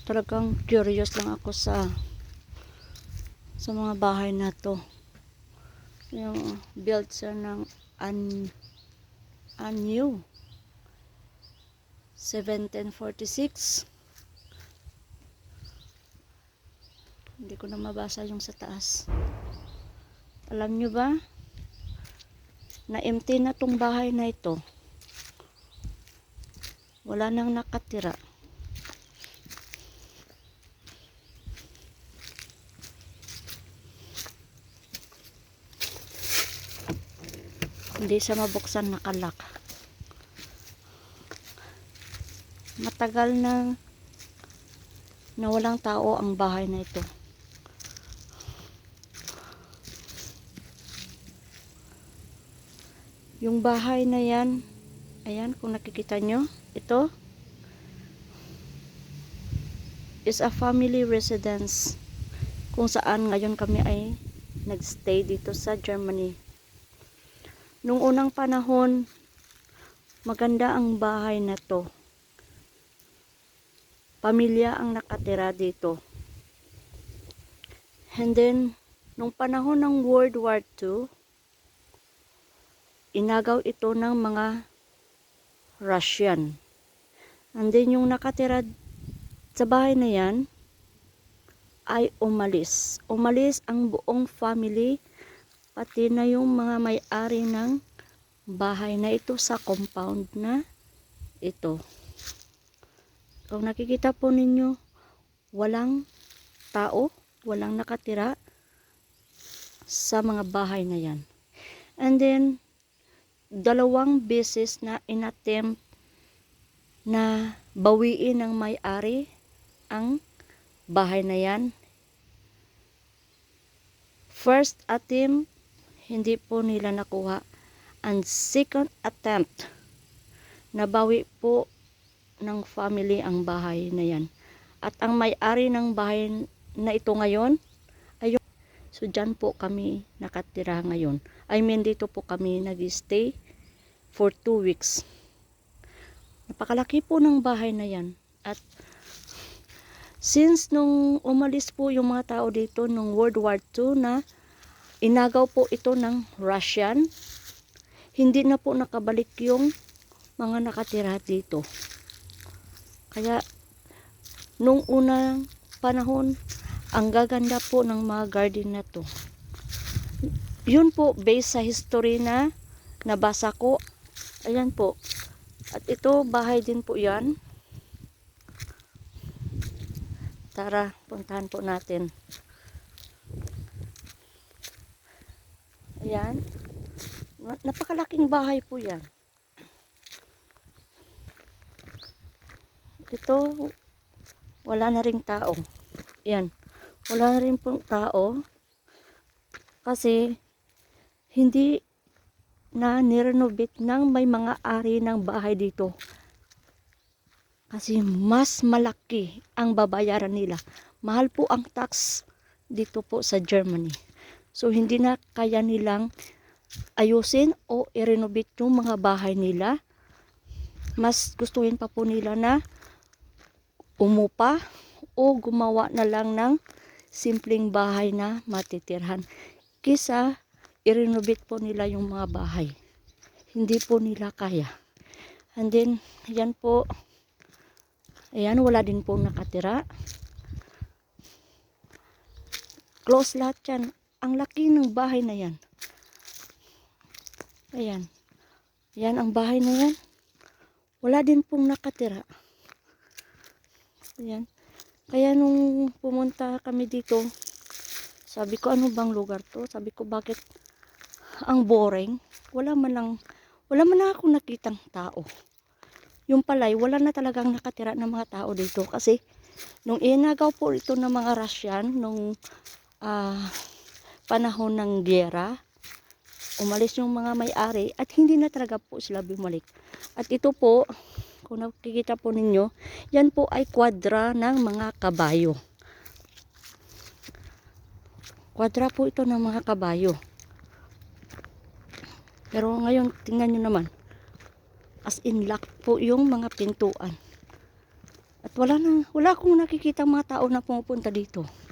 Talagang curious lang ako sa mga bahay na to. Yung built siya ng new 1746. Hindi ko na mabasa yung sa taas. Alam nyo ba na empty na tong bahay na ito? Wala nang nakatira. Hindi siya mabuksan, nakalak. Matagal na walang tao ang bahay na ito. Yung bahay na yan, ayan, kung nakikita nyo, ito is a family residence kung saan ngayon kami ay nagstay dito sa Germany. Nung unang panahon, maganda ang bahay na to. Pamilya ang nakatira dito. And then, nung panahon ng World War II, inagaw ito ng mga Russian. And then, yung nakatira sa bahay na yan, ay umalis. Umalis ang buong family, pati na yung mga may-ari ng bahay na ito sa compound na ito. Kung nakikita po ninyo, walang tao, walang nakatira sa mga bahay na yan. And then, 2 beses na inattempt na bawiin ng may-ari ang bahay na yan. First attempt, hindi po nila nakuha. And second attempt, nabawi po ng family ang bahay na yan. At ang may-ari ng bahay na ito ngayon, ayun. So dyan po kami nakatira ngayon. I mean, dito po kami nag-stay for 2 weeks. Napakalaki po ng bahay na yan. At since nung umalis po yung mga tao dito nung World War II na inagaw po ito ng Russian, hindi na po nakabalik yung mga nakatira dito. Kaya nung unang panahon, ang gaganda po ng mga garden na to. Yun po, based sa history na nabasa ko. Ayan po. At ito, bahay din po yan. Tara, puntahan po natin. Ayan. Napakalaking bahay po yan. Ito, wala na ring tao. Ayan. Wala na rin pong tao. Kasi, hindi na nirenovate ng may mga ari ng bahay dito. Kasi mas malaki ang babayaran nila. Mahal po ang tax dito po sa Germany. So hindi na kaya nilang ayusin o i-renovate yung mga bahay nila. Mas gustuhin pa po nila na umupa o gumawa na lang ng simpleng bahay na matitirhan. Kisa i-renovate po nila yung mga bahay. Hindi po nila kaya. And then, yan po. Ayan, wala din po nakatira. Close lahat yan. Ang laki ng bahay na yan. Ayan. Yan ang bahay na yan. Wala din pong nakatira. Ayan. Kaya nung pumunta kami dito, sabi ko, ano bang lugar to? Sabi ko, bakit ang boring? Wala man lang akong nakitang tao. Yung palay, wala na talagang nakatira ng mga tao dito. Kasi, nung inagaw po ito ng mga Russian, nung panahon ng giyera, umalis yung mga may-ari at hindi na talaga po sila bumalik. At ito po, kung nakikita po ninyo, yan po ay kwadra ng mga kabayo. Kwadra po ito ng mga kabayo. Pero ngayon, tingnan nyo naman. As in lock po yung mga pintuan. At wala akong nakikita mga tao na pumupunta dito.